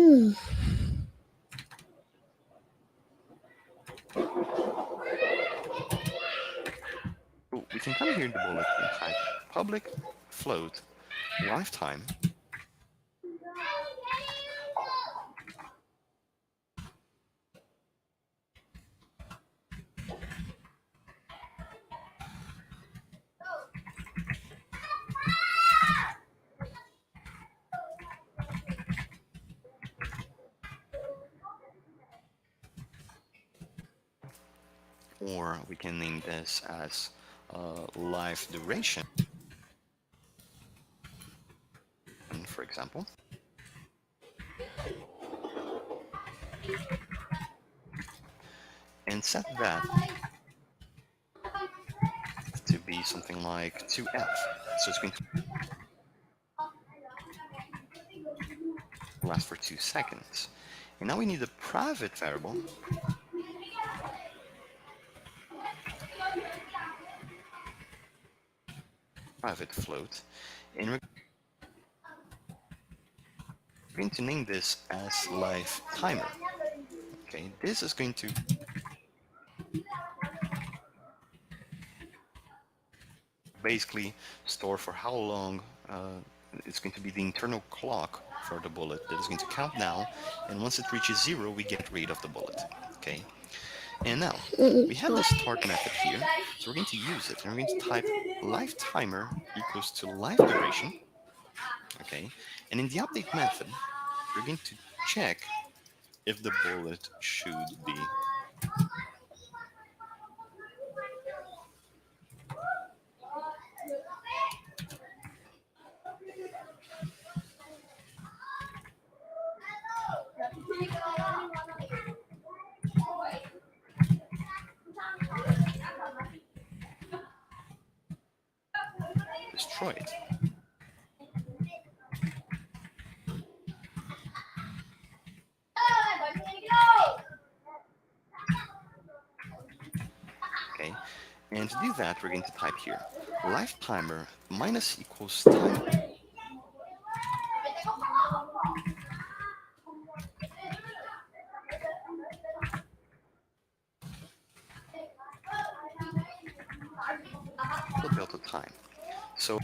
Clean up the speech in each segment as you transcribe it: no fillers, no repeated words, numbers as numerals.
We can come here in the bullet and type public float lifetime or we can name this as life duration, for example. And set that to be something like 2f. So it's going to last for 2 seconds. And now we need a private variable private float, and we're going to name this as life timer. Okay, this is going to basically store for how long it's going to be the internal clock for the bullet that is going to count down, and once it reaches 0, we get rid of the bullet. Okay, and now we have the start method here, so we're going to use it, and we're going to type life timer equals to life duration. Okay, and in the update method, we're going to check if the bullet should be destroyed. Okay, and to do that, we're going to type here life timer minus equals time delta time. So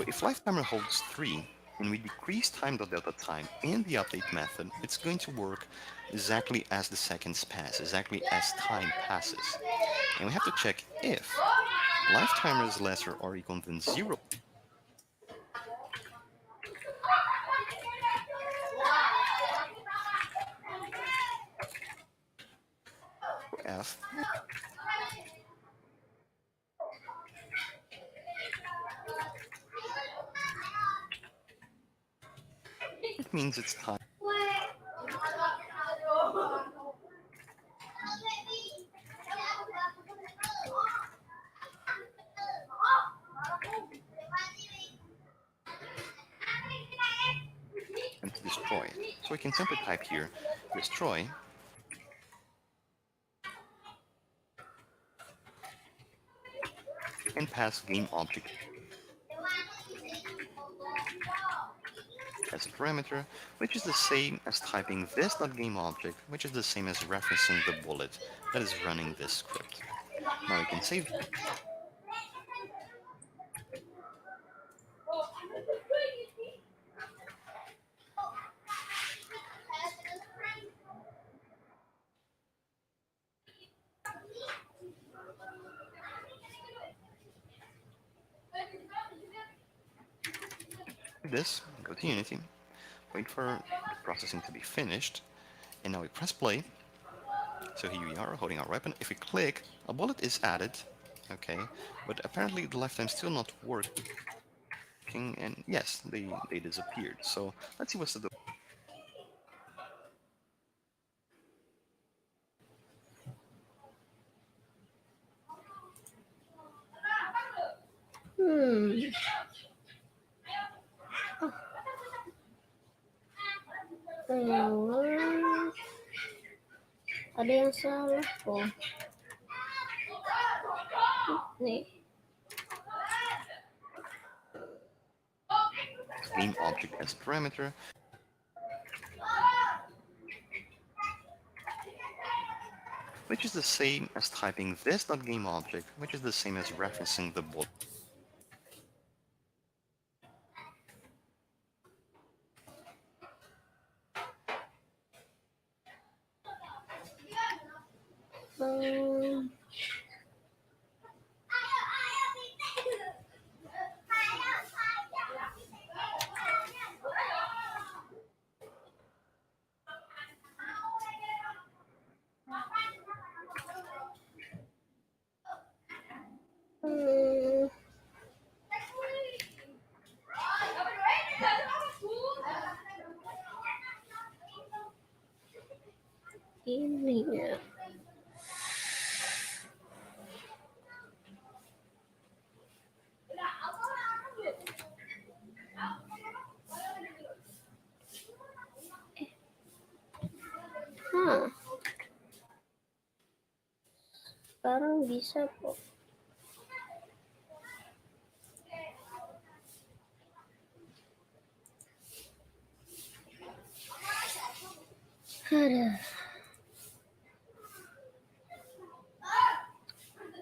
if life timer holds 3 and we decrease time.delta time in the update method, it's going to work exactly as the seconds pass, exactly as time passes. And we have to check if life timer is lesser or equal than 0. F it means it's time. And to destroy. So we can simply type here destroy and pass game object as a parameter, which is the same as typing this.gameObject, which is the same as referencing the bullet that is running this script. Now we can save this, go to Unity, wait for the processing to be finished, and now we press play. So here we are holding our weapon. If we click, a bullet is added, okay, but apparently the lifetime's still not working, and yes, they disappeared. So let's see what's the Ada yang salah kok. nih. Game object as parameter, which is the same as typing this.gameObject, which is the same as referencing the bullet. Hmm, hmm, ini ya. Hah, sekarang bisa kok. Aduh.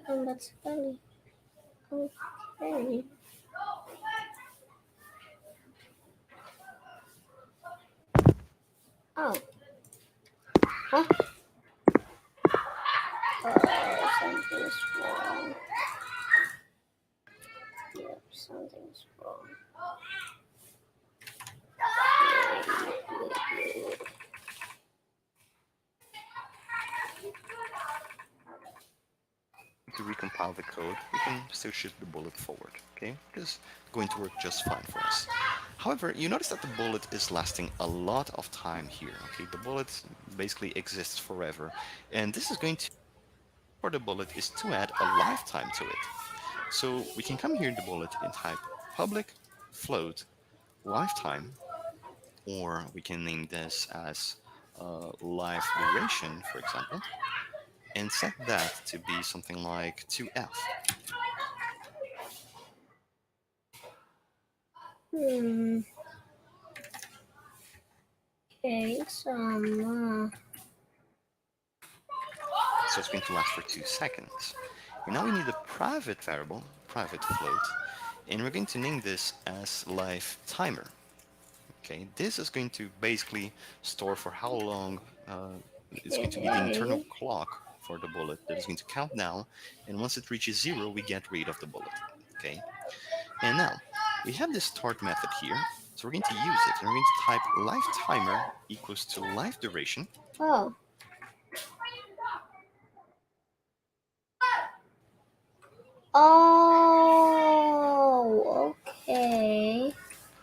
Lambat sekali. Oke. Oh. Hah? Oh, something's wrong. Yep, something's wrong. To recompile the code, we can still shoot the bullet forward, okay? It is going to work just fine for us. However, you notice that the bullet is lasting a lot of time here, okay? The bullet basically exists forever, and this is going to, for the bullet, is to add a lifetime to it. So we can come here in the bullet and type public float lifetime, or we can name this as life duration, for example, and set that to be something like 2f. Okay, sama. So it's going to last for 2 seconds. And now we need a private variable, private float, and we're going to name this as life timer. Okay, this is going to basically store for how long it's going to be the internal clock for the bullet that is going to count down, and once it reaches 0, we get rid of the bullet. Okay, and now we have this start method here, so we're going to use it, and we're going to type life timer equals to life duration. Oh. Oh, okay.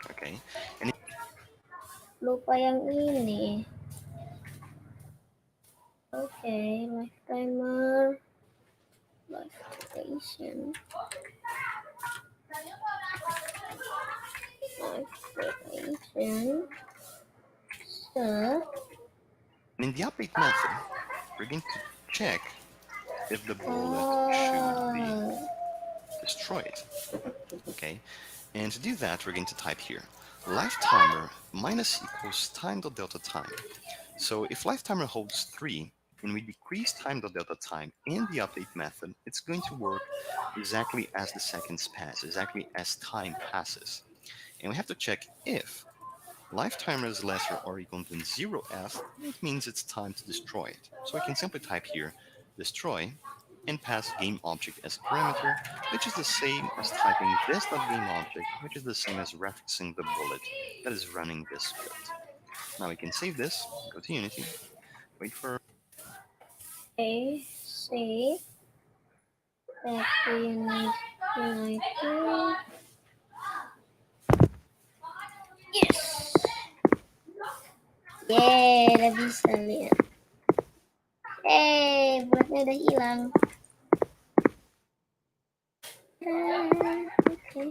Okay, and Lupa yang ini. Okay, life timer, life duration, life duration. So, in the update method, we're going to check if the bullet should be destroyed. Okay, and to do that, we're going to type here life timer minus equals time.delta time. So if life timer holds 3 and we decrease time.delta time in the update method, it's going to work exactly as the seconds pass, exactly as time passes. And we have to check if life timer is lesser or equal than 0f, it means it's time to destroy it. So I can simply type here destroy and pass game object as a parameter, which is the same as typing this.game object, which is the same as referencing the bullet that is running this script. Now we can save this, go to Unity, wait for okay, save. Back to Unity. Yes! Yeay, udah bisa lihat. Bulatnya udah hilang. Okay.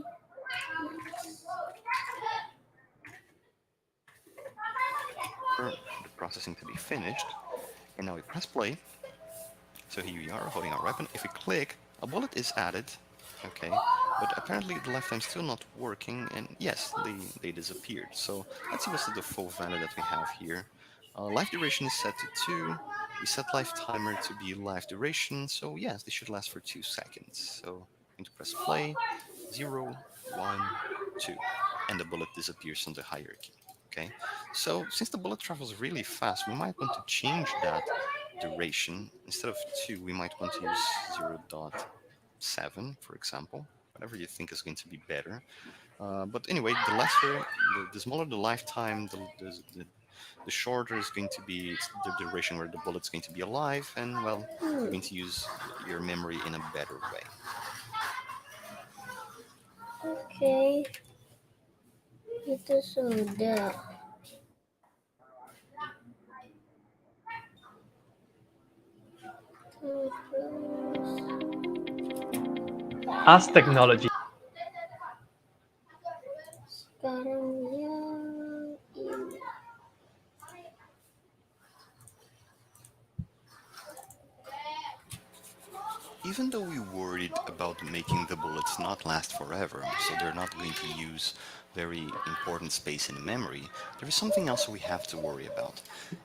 the processing to be finished, and now we press play. So here we are holding our weapon. If we click A bullet is added, okay, but apparently the lifetime's still not working, and yes, they disappeared. So let's see what's the default value that we have here. Life duration is set to 2. We set life timer to be life duration, so yes, they should last for 2 seconds. So I'm going to press play, 0, 1, 2, and the bullet disappears on the hierarchy. Okay, so since the bullet travels really fast, we might want to change that duration. Instead of 2, we might want to use 0.7, for example, whatever you think is going to be better. But anyway, the smaller the lifetime, the shorter is going to be the duration where the bullet's going to be alive, and well, you're going to use your memory in a better way. Oke, itu sudah. Terus As technology sekarang yang ini. Even though we worried about making the bullets not last forever, so they're not going to use very important space in memory, there is something else we have to worry about.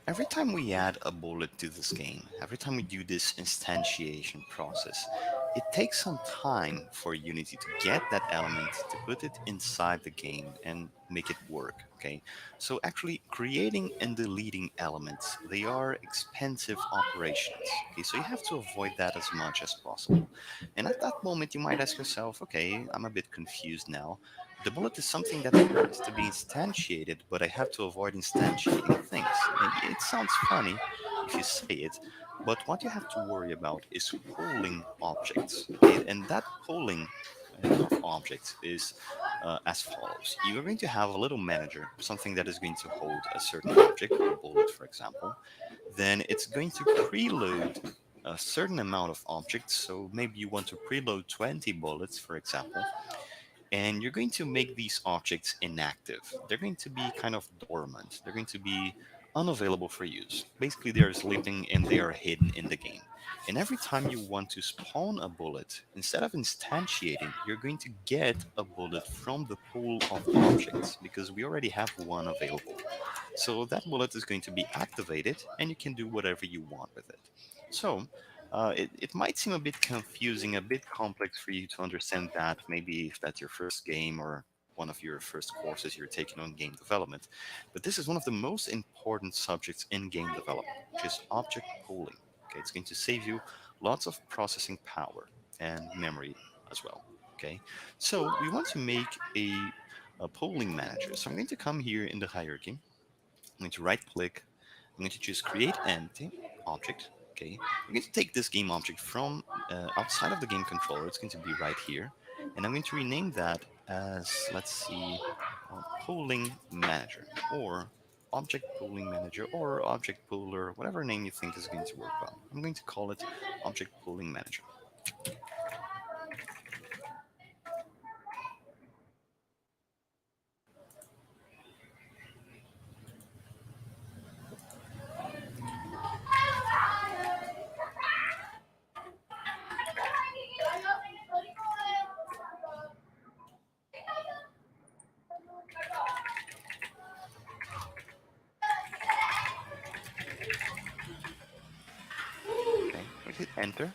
Every time we add a bullet to this game, every time we do this instantiation process, it takes some time for Unity to get that element, to put it inside the game and make it work, okay? So actually creating and deleting elements, they are expensive operations, okay? So you have to avoid that as much as possible. And at that moment, you might ask yourself, okay, I'm a bit confused now. The bullet is something that has to be instantiated, but I have to avoid instantiating things. And it sounds funny if you say it, but what you have to worry about is pooling objects. Okay? And that pooling of objects is as follows. You are going to have a little manager, something that is going to hold a certain object, a bullet, for example. Then it's going to preload a certain amount of objects. So maybe you want to preload 20 bullets, for example, and you're going to make these objects inactive. They're going to be kind of dormant. They're going to be unavailable for use. Basically, they are sleeping and they are hidden in the game. And every time you want to spawn a bullet, instead of instantiating, you're going to get a bullet from the pool of objects because we already have one available. So that bullet is going to be activated and you can do whatever you want with it. So it might seem a bit confusing, a bit complex for you to understand that, maybe if that's your first game or one of your first courses you're taking on game development. But this is one of the most important subjects in game development, which is object pooling. Okay, it's going to save you lots of processing power and memory as well. Okay, so we want to make a pooling manager. So I'm going to come here in the hierarchy. I'm going to right click. I'm going to choose create empty object. Okay, I'm going to take this game object from outside of the game controller. It's going to be right here, and I'm going to rename that as, let's see, pooling manager or object pooling manager or object pooler, whatever name you think is going to work well. I'm going to call it object pooling manager. Okay, we hit enter.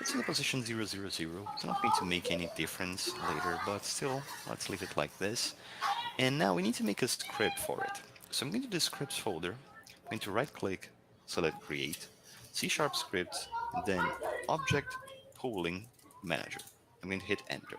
It's in the position 000. It's not going to make any difference later, but still, let's leave it like this. And now we need to make a script for it. So I'm going to the scripts folder. I'm going to right click, select create, C# scripts, and then object pooling manager. I'm going to hit enter.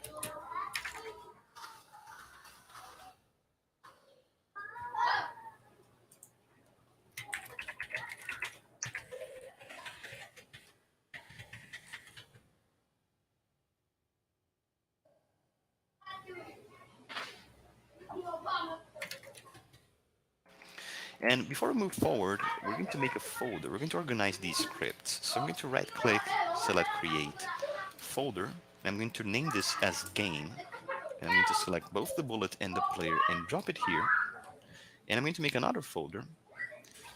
And before we move forward, we're going to make a folder. We're going to organize these scripts. So I'm going to right click, select create, folder, and I'm going to name this as game. And I'm going to select both the bullet and the player and drop it here. And I'm going to make another folder,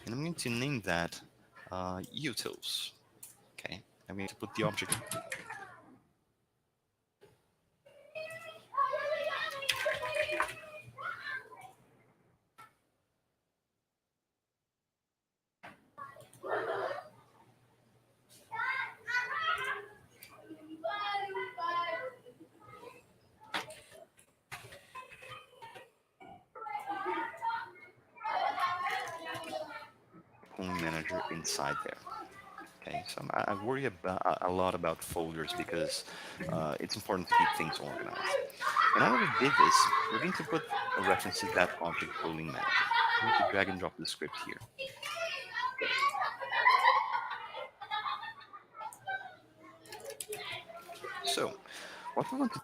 and I'm going to name that utils. Okay, I'm going to put the object pooling manager inside there. Okay, so I worry about a lot about folders because it's important to keep things organized. And now that we did this, we're going to put a reference to that object pooling manager. I'm going to drag and drop the script here. So what we want to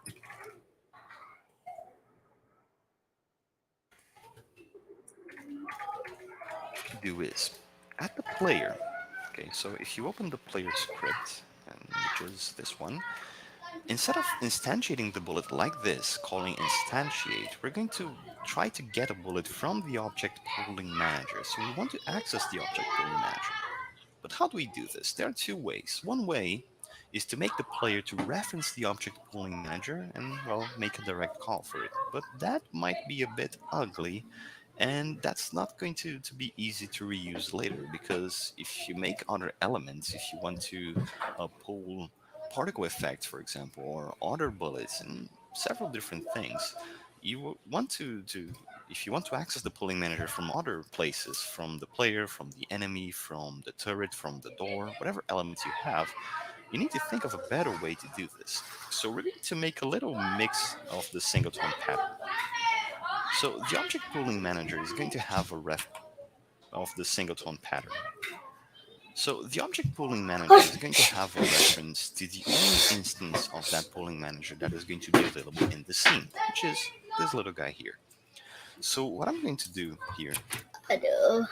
do is at the player. Okay, so if you open the player script, which is this one, instead of instantiating the bullet like this, calling instantiate, we're going to try to get a bullet from the object pooling manager. So we want to access the object pooling manager. But how do we do this? There are two ways. One way is to make the player to reference the object pooling manager and, well, make a direct call for it. But that might be a bit ugly, and that's not going to be easy to reuse later, because if you make other elements, if you want to pull particle effects, for example, or other bullets and several different things, want to if you want to access the pooling manager from other places, from the player, from the enemy, from the turret, from the door, whatever elements you have, you need to think of a better way to do this. So we're going to make a little mix of the singleton pattern. So the object pooling manager is going to have a ref of the singleton pattern. So the object pooling manager is going to have a reference to the only instance of that pooling manager that is going to be available in the scene, which is this little guy here. So what I'm going to do here, Aduh.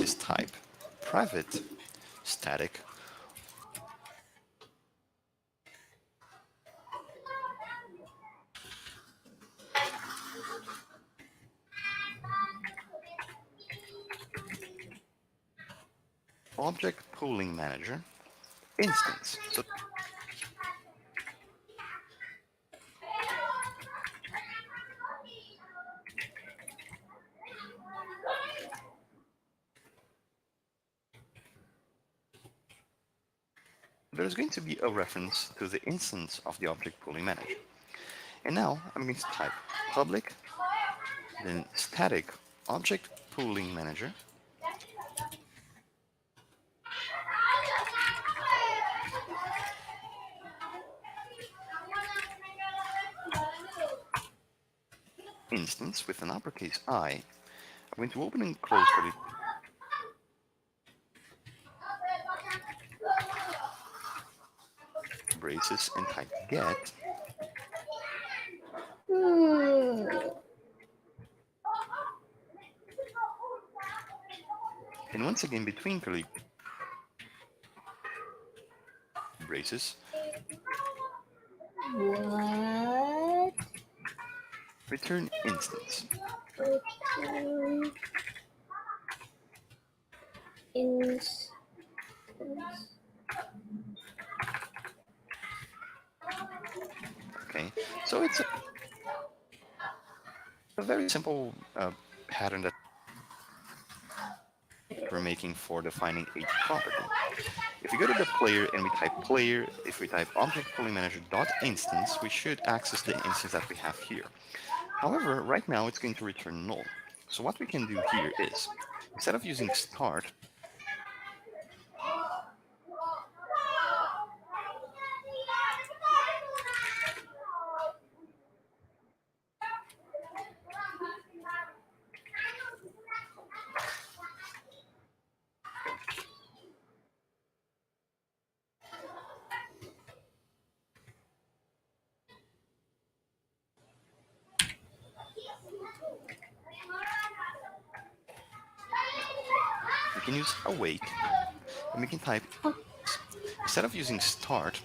is type private static object pooling manager instance. So there's going to be a reference to the instance of the object pooling manager. And now I'm going to type public, then static object pooling manager, instance with an uppercase I. I'm going to open and close curly braces and type get. And once again, between curly braces, What? return instance. Return instance. Okay, so it's a very simple pattern that we're making for defining each property. If we go to the player and we type player, if we type object pooling manager dot instance, we should access the instance that we have here. However, right now it's going to return null. So what we can do here is, instead of using start, can use awake, and we can type, instead of using start,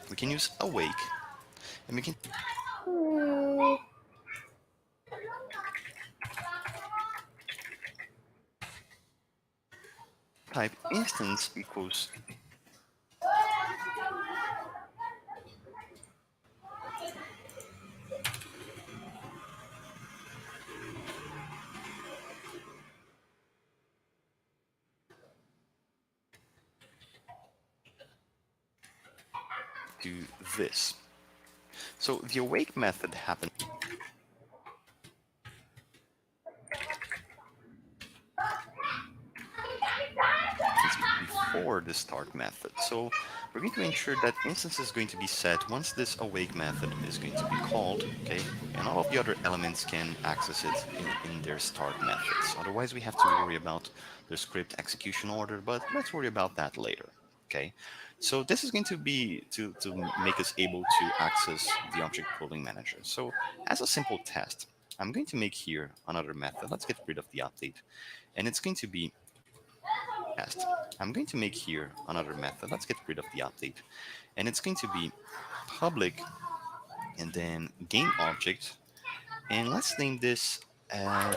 we can use awake, and we can Hmm. type instance equals to this. So the awake method happens before the start method. So we're going to ensure that instance is going to be set once this awake method is going to be called, okay? And all of the other elements can access it in their start methods. Otherwise, we have to worry about the script execution order, but let's worry about that later, okay? So this is going to be to make us able to access the object pooling manager. So as a simple test, I'm going to make here another method. Let's get rid of the update. And it's going to be test. I'm going to make here another method. Let's get rid of the update. And it's going to be public and then game object. And let's name this Hmm.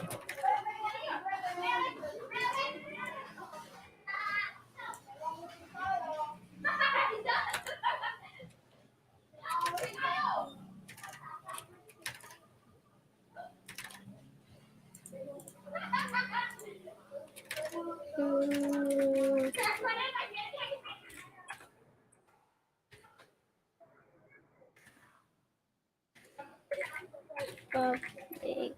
Public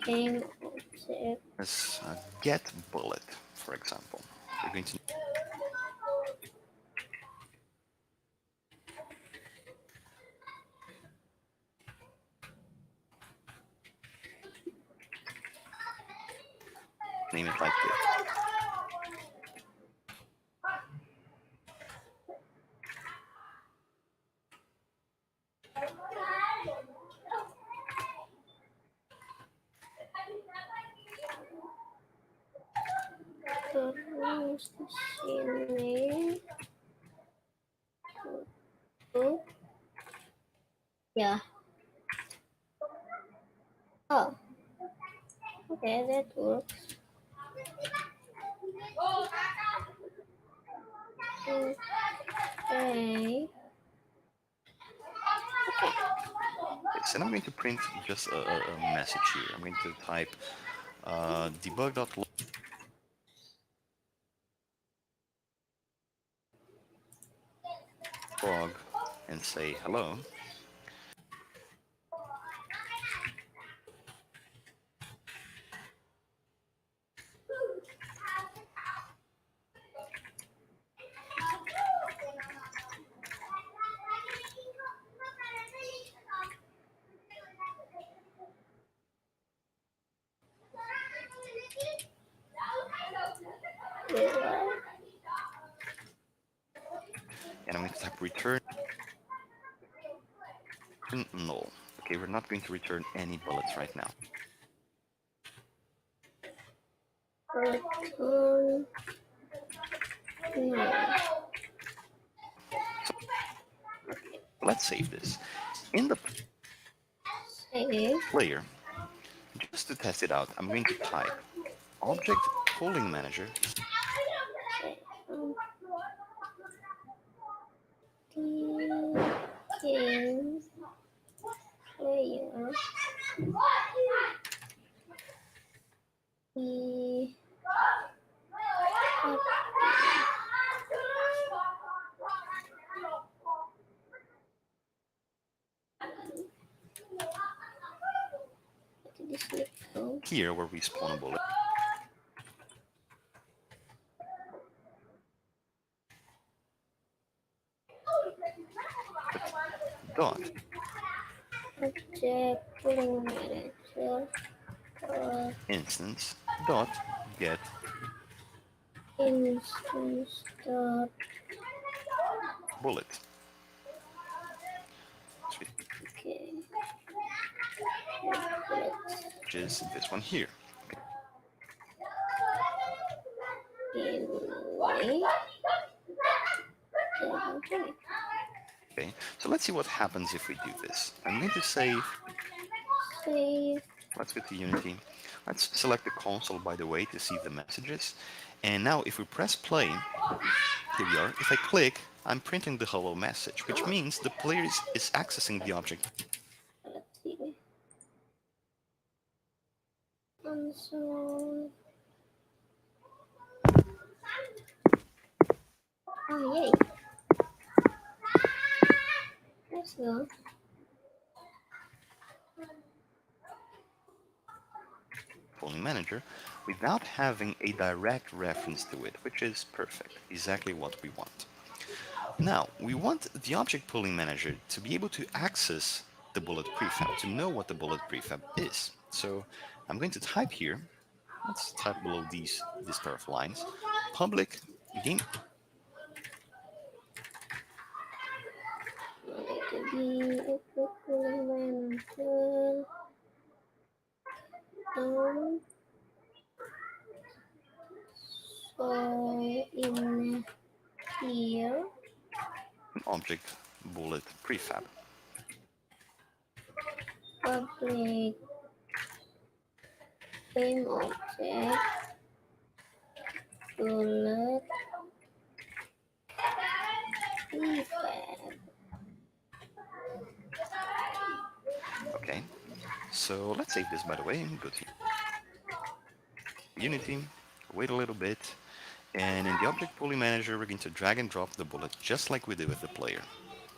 game object. as get bullet, for example. We're going to name it like this. Terus di sini. Ya. Oh. Okay, that works. Okay. And I'm going to print just a message here. I'm going to type debug.log and say hello. And I'm going to type return null. Okay, we're not going to return any bullets right now. Return. No. Let's save this. In the Save. player, just to test it out, I'm going to type object pooling manager The game player. The here where we spawn a bullet. Dot object pooling manager. instance dot get Instance dot bullet. okay. Which is this one here. ini. Okay, so let's see what happens if we do this. I'm going to save. Save. Let's go to Unity. Let's select the console, by the way, to see the messages. And now if we press play, here we are. If I click, I'm printing the hello message, which means the player is accessing the object. Let's see. Console. Oh, yay. Let's go. Polling Manager without having a direct reference to it, which is perfect, exactly what we want. Now, we want the Object Pooling Manager to be able to access the bullet prefab, to know what the bullet prefab is. So I'm going to type here, let's type below this pair of lines, public game. To be a Pokemon manager. So in here, Object bullet prefab. public game object bullet prefab. Okay, so let's save this, by the way. Go to Unity, wait a little bit, and in the Object Pooling Manager, we're going to drag and drop the bullet just like we did with the player.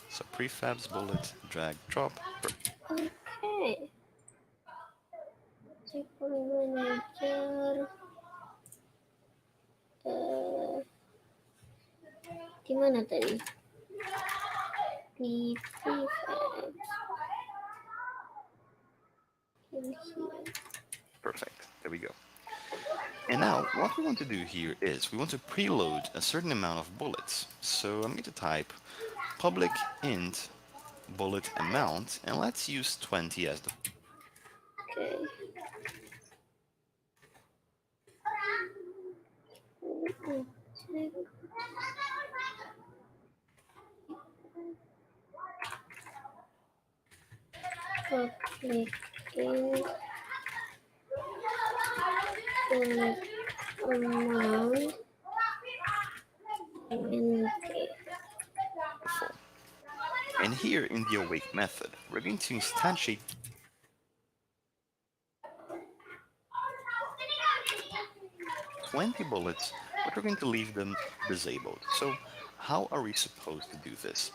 So prefabs, bullet, drag, drop. Okay. Pokemon manager. Di mana tadi? Di prefab. In here. Perfect. There we go. And now, what we want to do here is we want to preload a certain amount of bullets. So I'm going to type public int bullet amount, and let's use 20 as the... Okay. Public int bullet amount and And here in the awake method, we're going to instantiate 20 bullets, but we're going to leave them disabled. So how are we supposed to do this?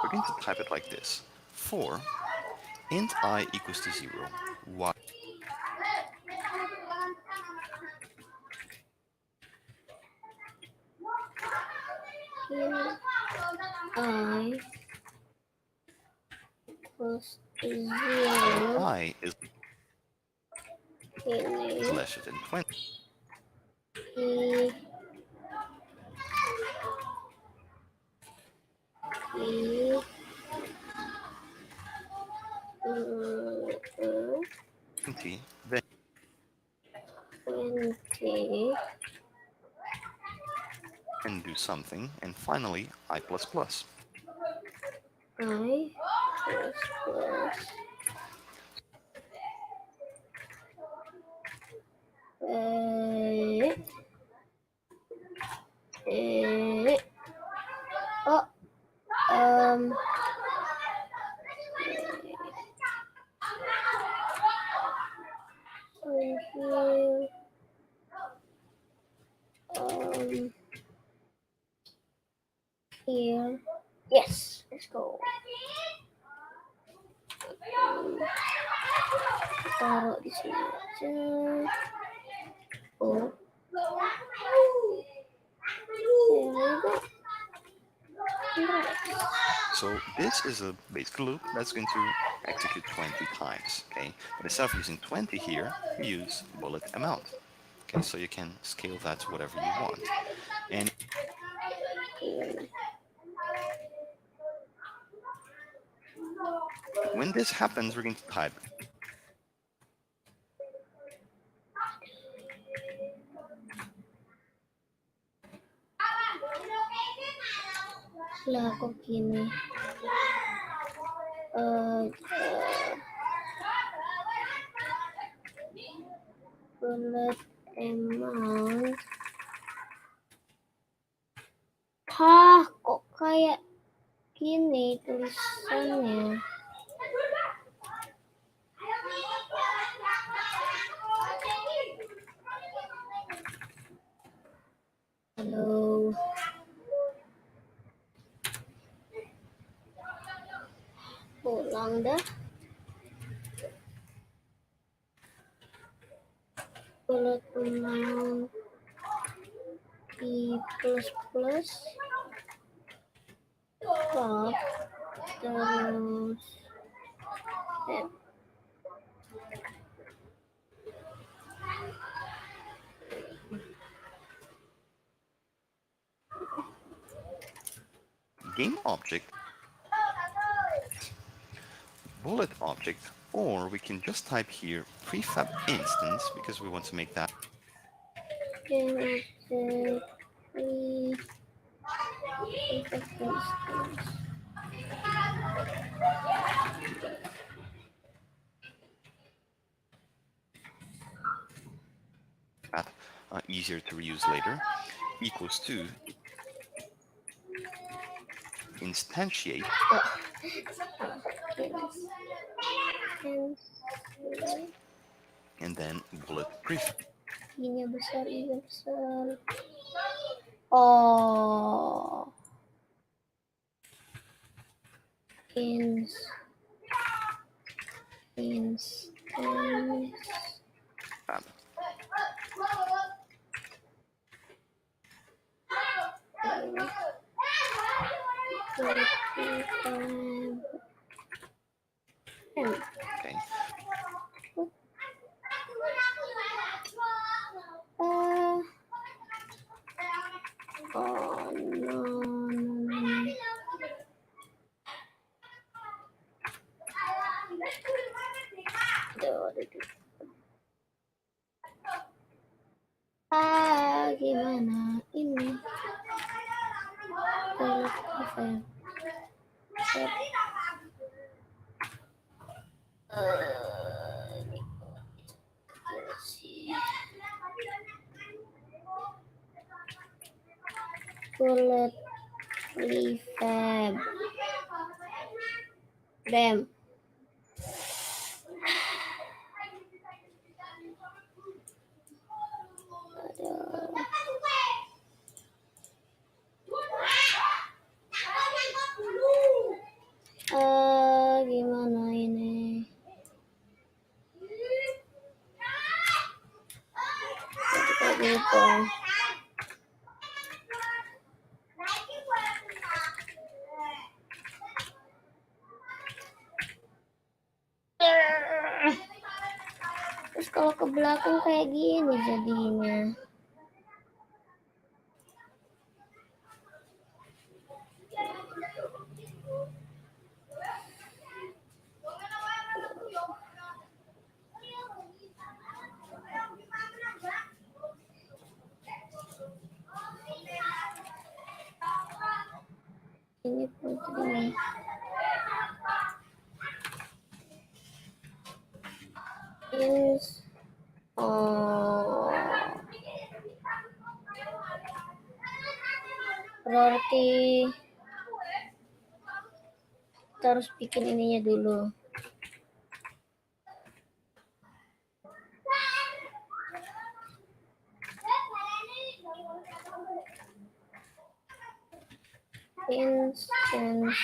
We're going to type it like this. For int I equals to 0, y I equals to 0 I is ini less than 20. I I 20, then 20 and do something, and finally I++. I plus plus eh, oh here here yes, let's go. Taruh di sini aja. Oh, So this is a basic loop that's going to execute 20 times, okay? But instead of using 20 here, we use bullet amount. Okay, so you can scale that to whatever you want. And when this happens, we're going to type Lah kok gini. Bullet amount. Hah, kok kayak gini tulisannya? Halo. Pulang dah. Bullet amount I plus stop terus tab. Game object, bullet object, or we can just type here prefab instance because we want to make that Game object instance. easier to reuse later, equals to instantiate and then bullet prefab. Ini besar, ini besar. Oh. Instance. Okay. Oh no. Gimana ini? Bullet prefab. Bam. Gimana ini? Gitu. Terus kalau ke belakang kayak gini jadinya. Ini putri. Berarti kita harus bikin ininya dulu. Instance.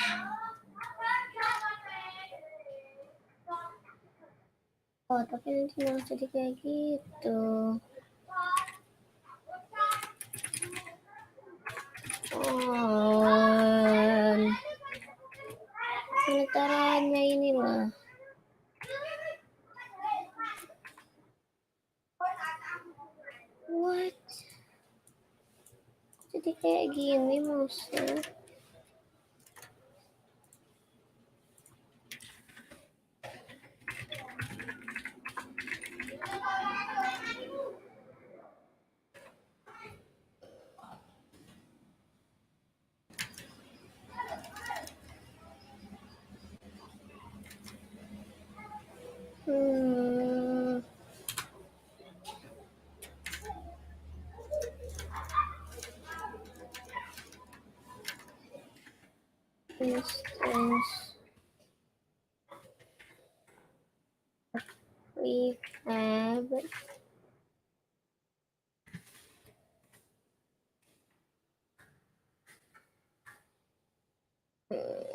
Oh, tapi nanti malah jadi kayak gitu. Penetarannya inilah. What? Jadi kayak gini maksudnya. instance prefab hmm,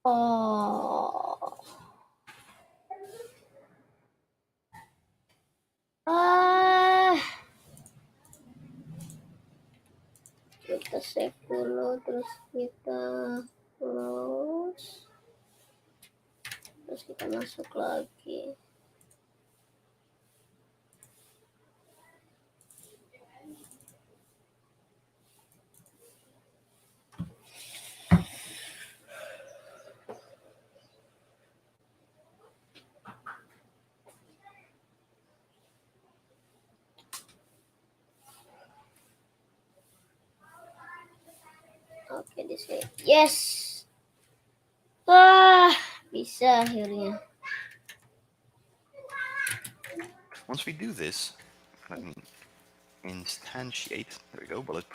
oh ah kita save dulu terus kita close terus kita masuk lagi. Oke, di sini. Yes. Wah, bisa akhirnya. Once we do this, let me instantiate. There we go, bullet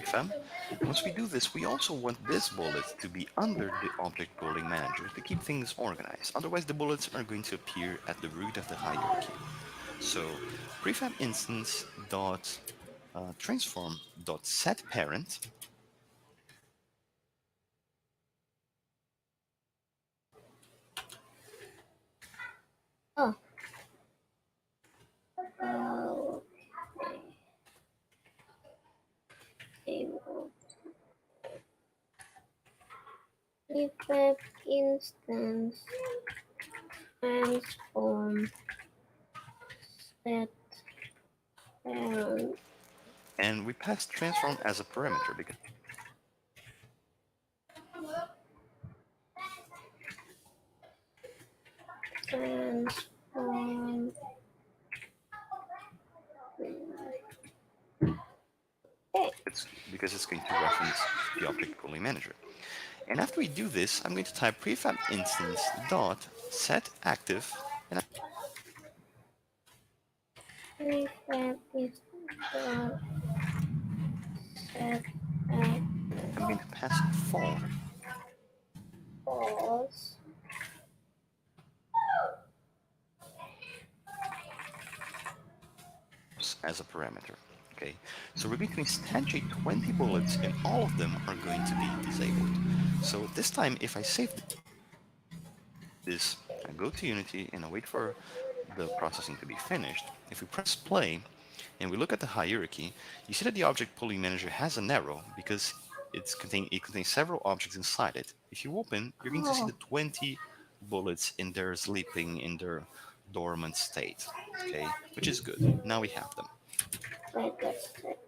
prefab. Once we do this, we also want this bullet to be under the object pooling manager to keep things organized. Otherwise, the bullets are going to appear at the root of the hierarchy. So prefab instance dot transform dot set parent Oh. Oh. Table. Prefab instance transform set parent. and we pass transform as a parameter because Transform. it's going to reference the object pooling manager. And after we do this, I'm going to type prefab instance dot set active, and Prefab instance set I'm going to pass false false. as a parameter. Okay, so we're going to instantiate 20 bullets, and all of them are going to be disabled. So this time, if I save this, I go to Unity and I wait for the processing to be finished. If we press play and we look at the hierarchy, you see that the object pooling manager has an arrow because it contains several objects inside it. If you open, you're going to see the 20 bullets in their sleeping, in their dormant state. Okay, which is good. Now we have them. Wait, let's check.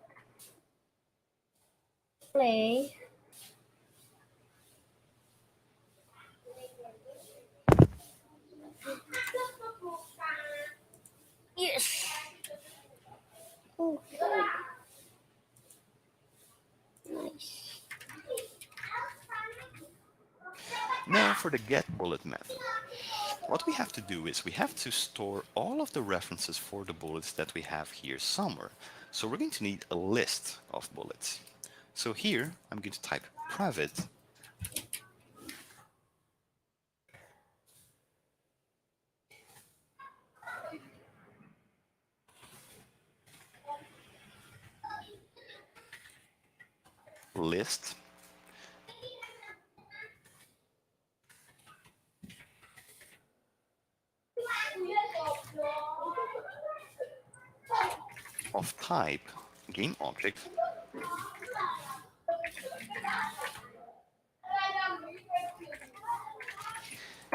Play. Yes. Okay. Nice. Now for the get bullet method. What we have to do is we have to store all of the references for the bullets that we have here somewhere. So we're going to need a list of bullets. So here I'm going to type private list of type game object,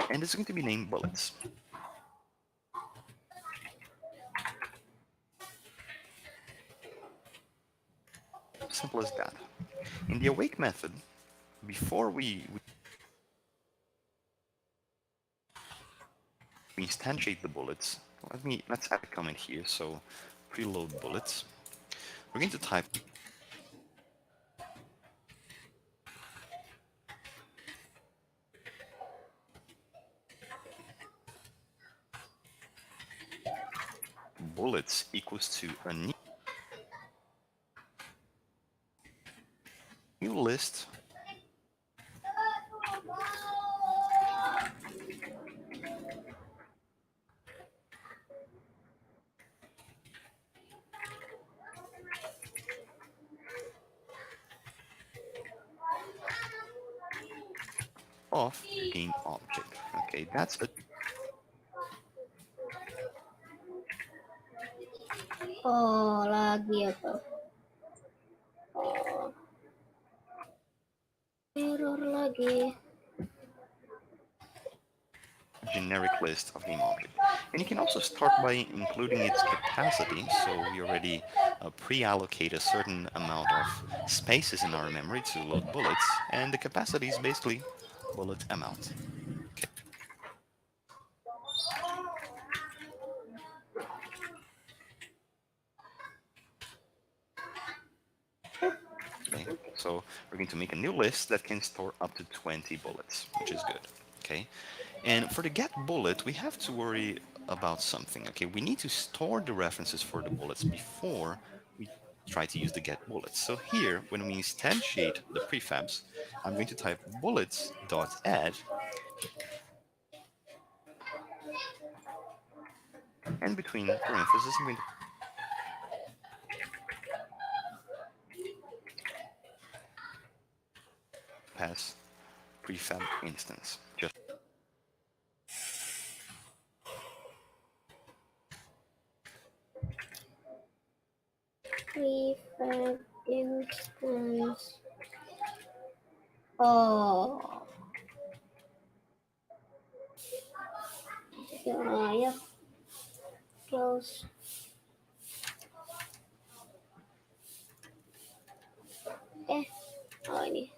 and it's going to be named bullets. Simple as that. In the awake method, before we instantiate the bullets, let's add a comment here. So preload bullets. We're going to type bullets equals to a new list of game object. Okay, that's a Oh, lagi apa? Oh, error lagi. generic list of game object. And you can also start by including its capacity. So we already pre-allocate a certain amount of spaces in our memory to load bullets, and the capacity is basically bullet amount. Okay, so we're going to make a new list that can store up to 20 bullets, which is good. Okay, and for the get bullet, we have to worry about something. Okay, we need to store the references for the bullets before we try to use the get bullets. So here, when we instantiate the prefabs, I'm going to type bullets.add, and between parentheses, I'm going to pass prefab instance. Just Prefab instance. Oh, ya, close. Oh ini.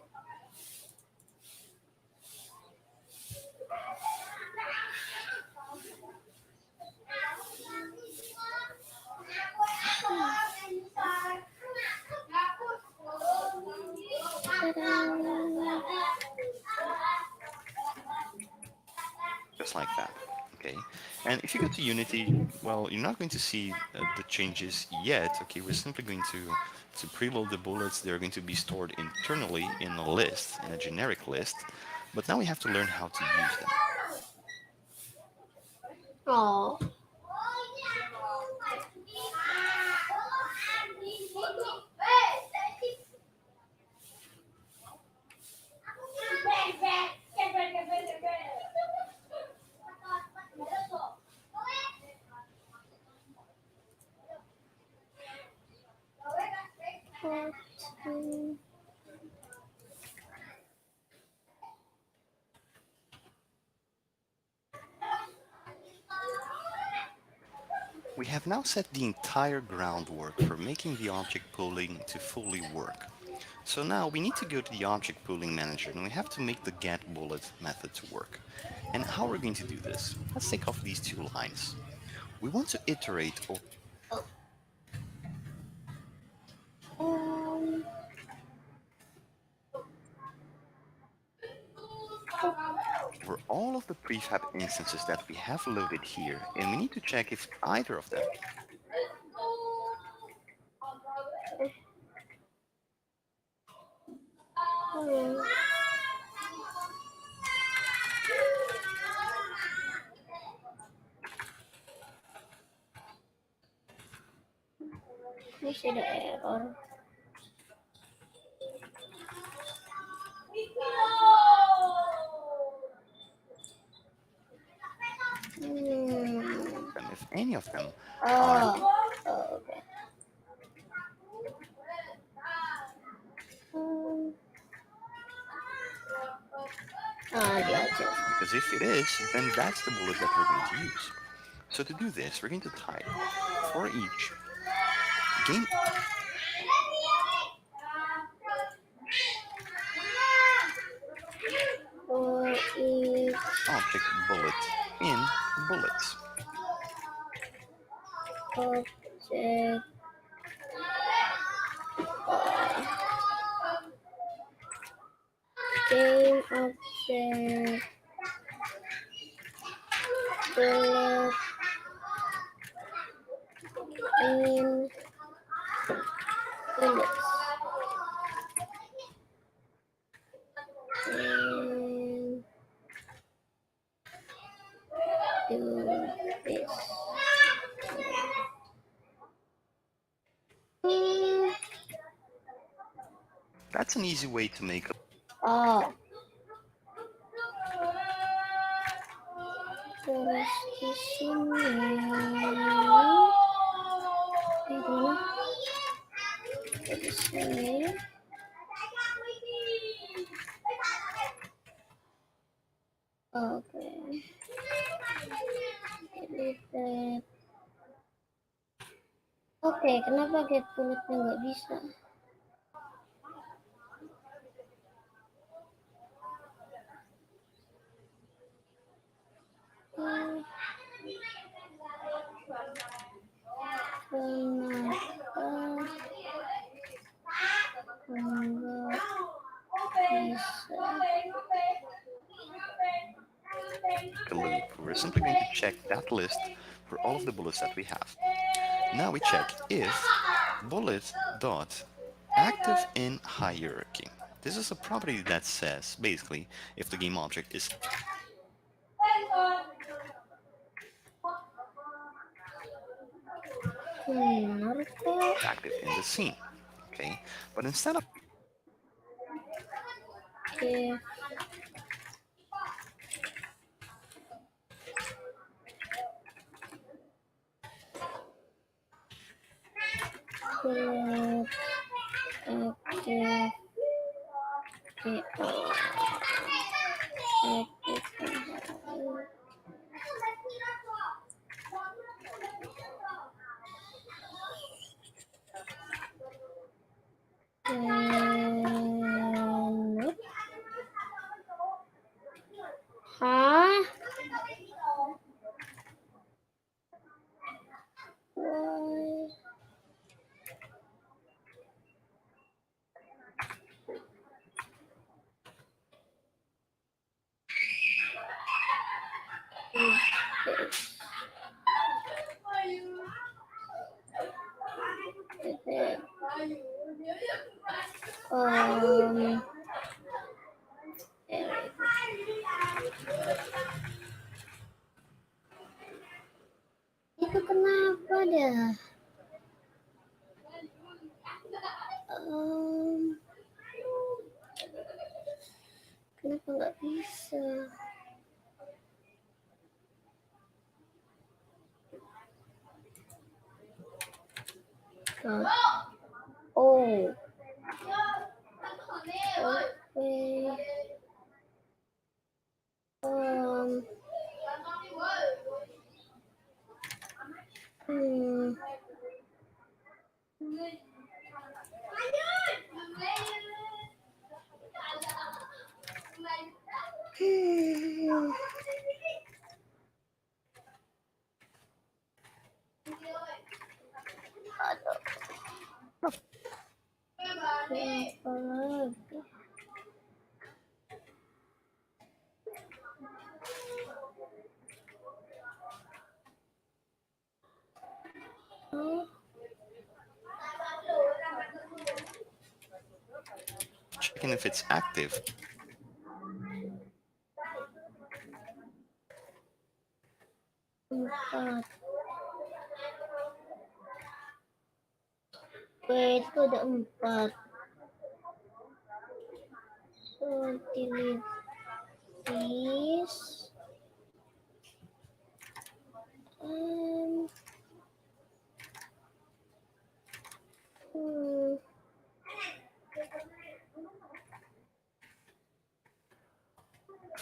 just like that. Okay, and if you go to Unity, well, you're not going to see the changes yet. Okay, we're simply going to preload the bullets. They're going to be stored internally in a list, in a generic list. But now we have to learn how to use them. Oh. We have now set the entire groundwork for making the object pooling to fully work. So now we need to go to the object pooling manager and we have to make the get bullet method to work. And how we're going to do this? Let's take off these two lines. We want to iterate over all of the prefab instances that we have loaded here, and we need to check if either of them Masih ada error. if any of them Oh, are oh, okay. Because if it is, then that's the bullet that we're going to use. So to do this, we're going to type for each game For each object bullet in bullets. object game object bullet in bullets. And do this. Hmm. That's an easy way to make a Oh. Terus di sini. Gimana? Di sini. Oke. Edited. Oke, kenapa get bulletnya nggak bisa? Kenapa nggak bisa? a loop. We're simply going to check that list for all of the bullets that we have. Now we check if bullet dot active in hierarchy. This is a property that says basically if the game object is active in the scene. Okay, but instead of If bullet active Hah? Why? Um, itu kenapa dah? Kenapa nggak bisa? Oh. Okay. Hmm. Kenapa lagi? checking if it's active, Empat. Wait, itu ada 4. So, delete this.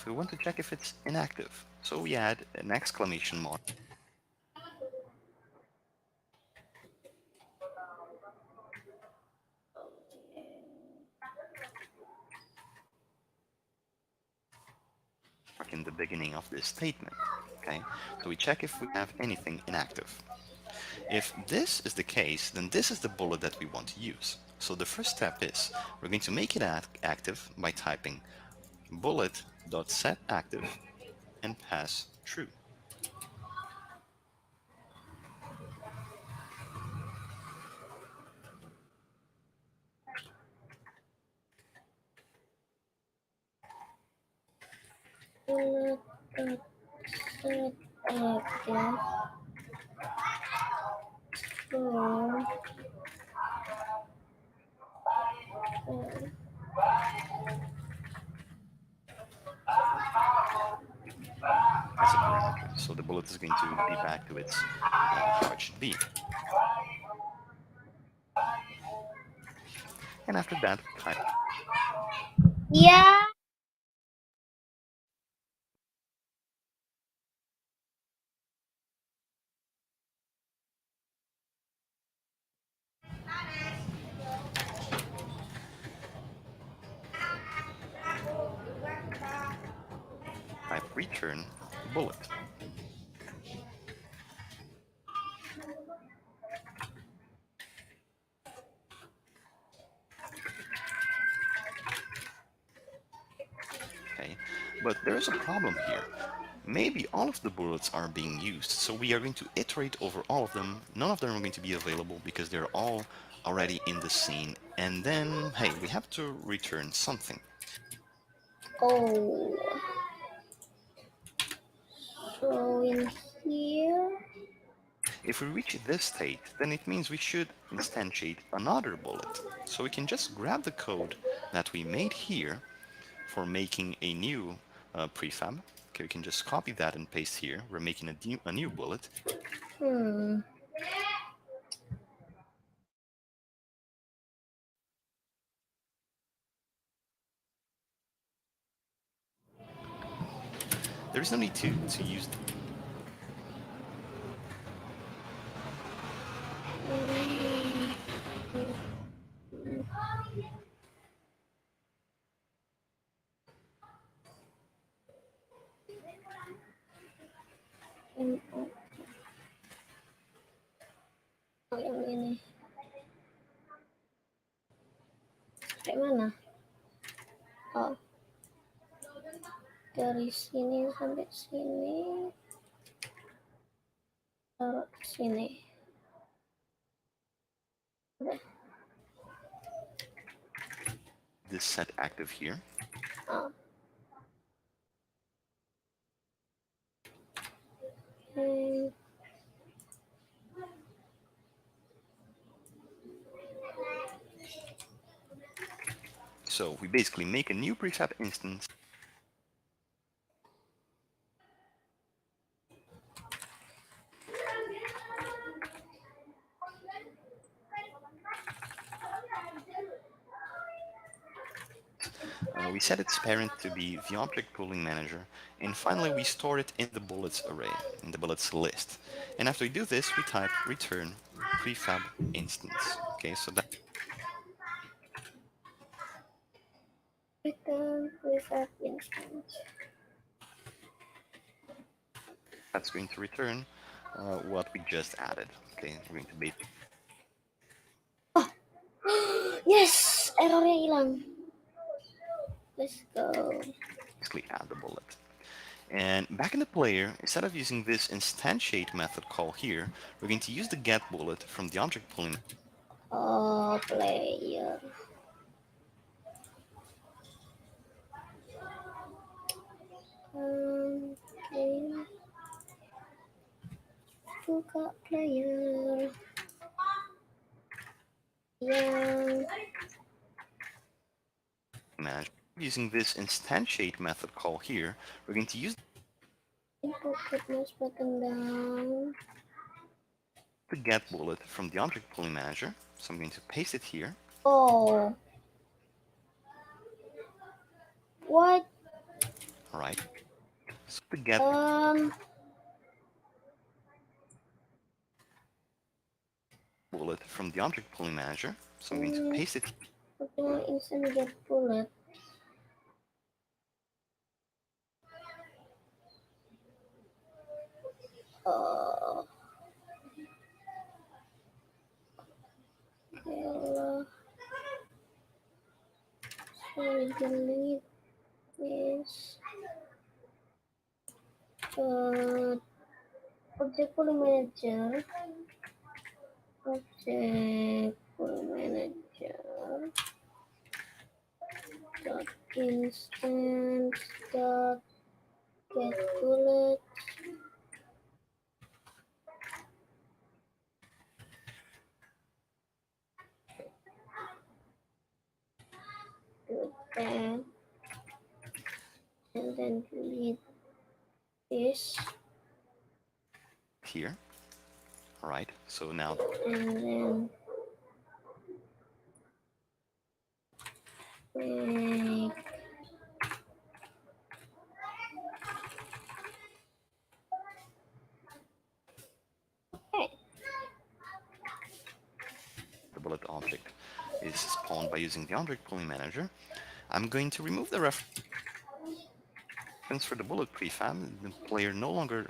we want to check if it's inactive. So we add an exclamation mark. In the beginning of this statement. Okay, so we check if we have anything inactive. If this is the case, then this is the bullet that we want to use. So the first step is we're going to make it active by typing bullet.setActive and pass true. As a parameter. So the bullet is going to be back to its how it should be. And after that, type Yeah. return bullet. Okay, but there's a problem here. Maybe all of the bullets are being used, so we are going to iterate over all of them. None of them are going to be available because they're all already in the scene. And then, hey, we have to return something. Oh. So in here. If we reach this state, then it means we should instantiate another bullet. So we can just grab the code that we made here for making a new prefab. Okay, we can just copy that and paste here. We're making a new bullet. There's no need to use. Oh, yang ini. Kayak mana? Oh. Dari sini sampai sini. Taruh ke sini. Udah. This set active here. Oh. Okay. So we basically make a new prefab instance. We set its parent to be the object pooling manager, and finally we store it in the bullets array, in the bullets list. And after we do this, we type return prefab instance. Okay, so that Return prefab instance. that's going to return what we just added. Okay, we're going to base. Oh, yes, errornya hilang. Let's go. Basically add the bullet. And back in the player, instead of using this instantiate method call here, we're going to use the get bullet from the object pooling. Oh, player. Okay. Buka player. Yang Manage. Using this instantiate method call here, we're going to use input mouse button down. the get bullet from the object pooling manager. So I'm going to paste it here. Oh. What? All right. So to get bullet from the object pooling manager, so I'm going to paste it. Instant get bullet. Okay, so we delete this. Object pooling manager. Object pooling manager. Dot instance dot get bullet. Do that. And then delete this. Here. All right. So now. And then make The bullet object is spawned by using the object pooling manager. I'm going to remove the reference for the bullet prefab. The player no longer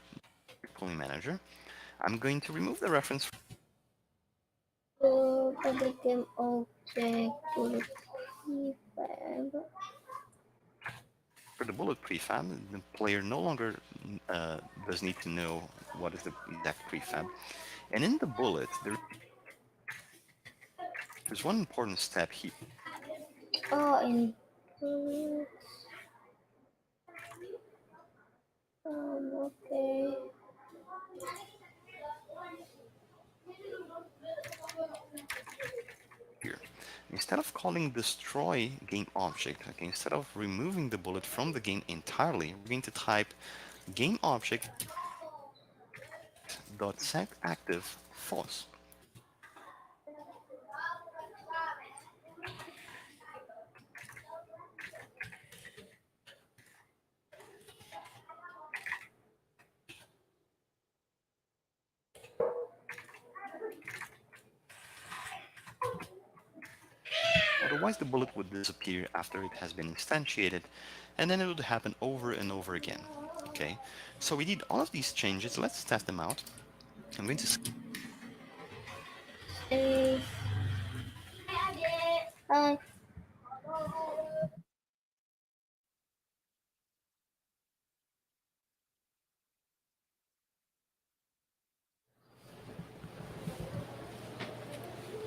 pooling manager. I'm going to remove the reference public game object bullet prefab. for the bullet prefab. The player no longer does need to know what is the exact prefab. And in the bullet, there's one important step here. Oh, in bullets. Okay. Here. Instead of calling destroy game object, okay, instead of removing the bullet from the game entirely, we're going to type game object dot set active false. Otherwise, the bullet would disappear after it has been instantiated, and then it would happen over and over again. Okay, so we did all of these changes. Let's test them out. I'm going to Hi.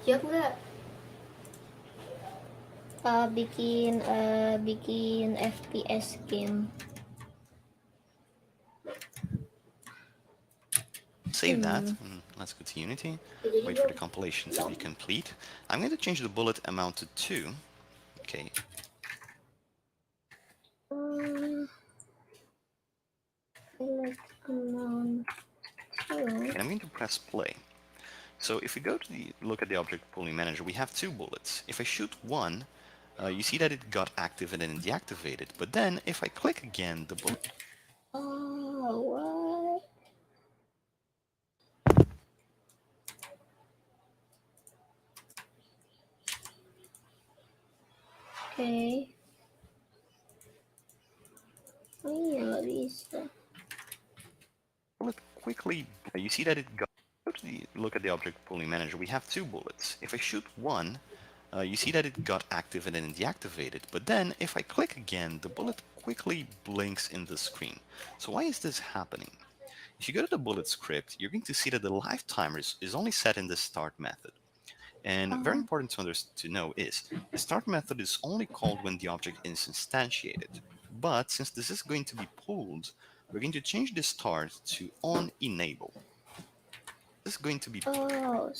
Siap nggak? Bikin FPS game. save that. And let's go to Unity. Wait for the compilation to be complete. I'm going to change the bullet amount to 2. Okay. Amount 2. And I'm going to press play. So if we go to look at the object pooling manager, we have 2 bullets. If I shoot one, you see that it got active and then deactivated. But then if I click again, the bullet. Oh, what? Okay. Oh, yeah, nggak bisa. Bullet quickly. You see that it got. Go to look at the object pooling manager. We have 2 bullets. If I shoot one, you see that it got active and then deactivated. But then if I click again, the bullet quickly blinks in the screen. So why is this happening? If you go to the bullet script, you're going to see that the live timer is only set in the start method. And very important to know is the start method is only called when the object is instantiated. But since this is going to be pulled, we're going to change the start to on enable. This is going to be start.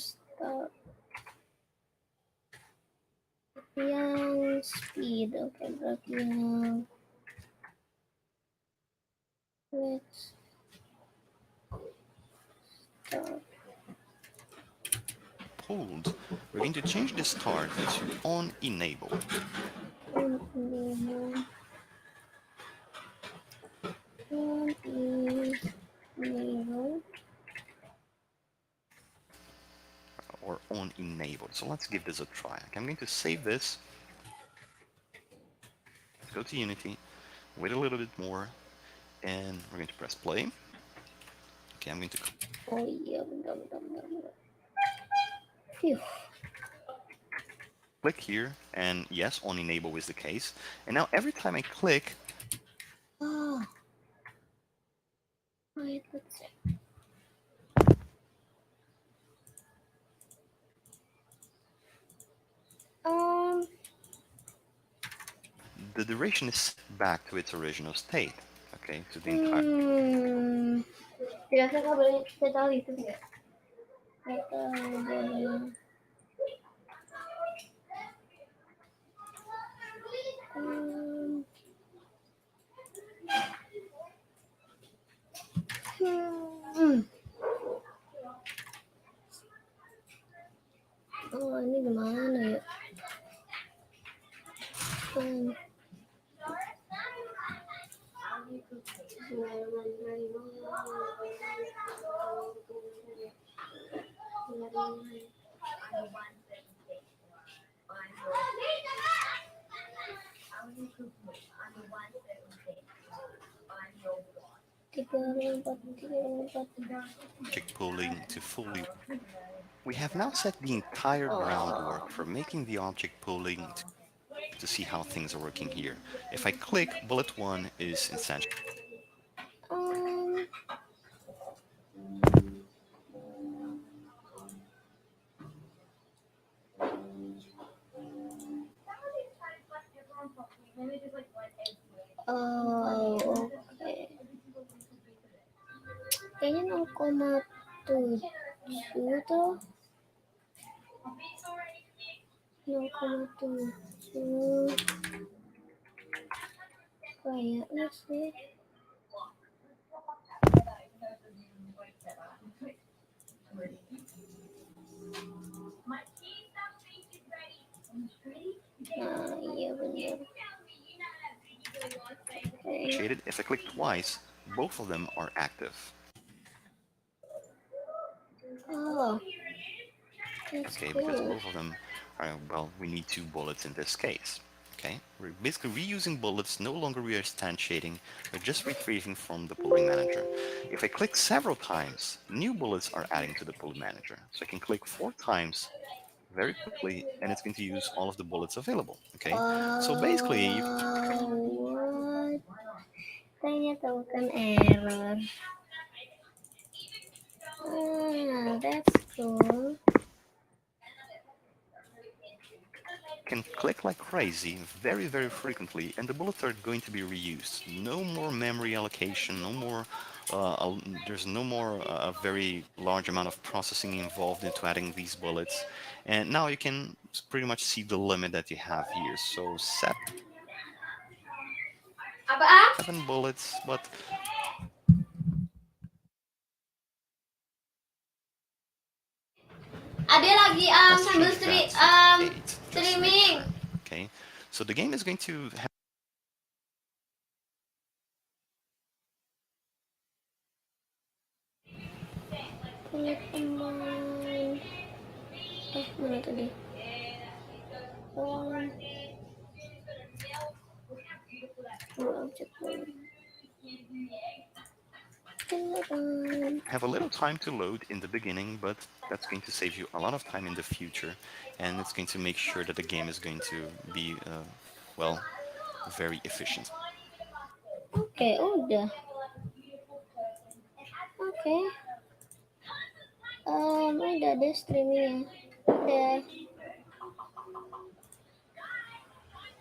Yang speed. Okay, berarti yang let's start. Pulled. We're going to change the start to on enable. On is enable. or on enabled. So let's give this a try. Okay, I'm going to save this, go to Unity, wait a little bit more, and we're going to press play. Okay, I'm going to Oh iya, bentar. Phew. click here, and yes, on enable is the case. And now every time I click, Oh, wait, let's see. Um, the duration is set back to its original state. Okay, to the entire. Tidak saya boleh saya tahu itu tidak. Saya boleh. Um, hmm. Oh, ini gimana ya? Hmm. Tiga empat. Object pooling to fully. We have now set the entire groundwork for making the object pooling to see how things are working here. If I click, bullet 1 is essential. Um, oh, oke. Kayaknya 0,7 tuh. 0,7. Kayaknya sih. Nah, iya benar. Okay. If I click twice, both of them are active. Oh, that's Okay, cool. because both of them are, well, we need 2 bullets in this case. Okay, we're basically reusing bullets, no longer reinstantiating, we're just retrieving from the pooling manager. If I click several times, new bullets are adding to the pooling manager. So I can click 4 times very quickly, and it's going to use all of the bullets available. Okay, so basically, you What? Ternyata bukan error. That's cool. can click like crazy very, very frequently, and the bullets are going to be reused. No more memory allocation, no more, there's no more a very large amount of processing involved into adding these bullets. And now you can pretty much see the limit that you have here. So Apaan? 7 bullets, but Ada lagi let's sambil change that to 8, just to make streaming. sure. Okay, so the game is going to have Punya teman. Mana tadi? Object have a little time to load in the beginning, but that's going to save you a lot of time in the future, and it's going to make sure that the game is going to be, well, very efficient. Oke, udah. Oke. Udah ada streamingnya. Udah.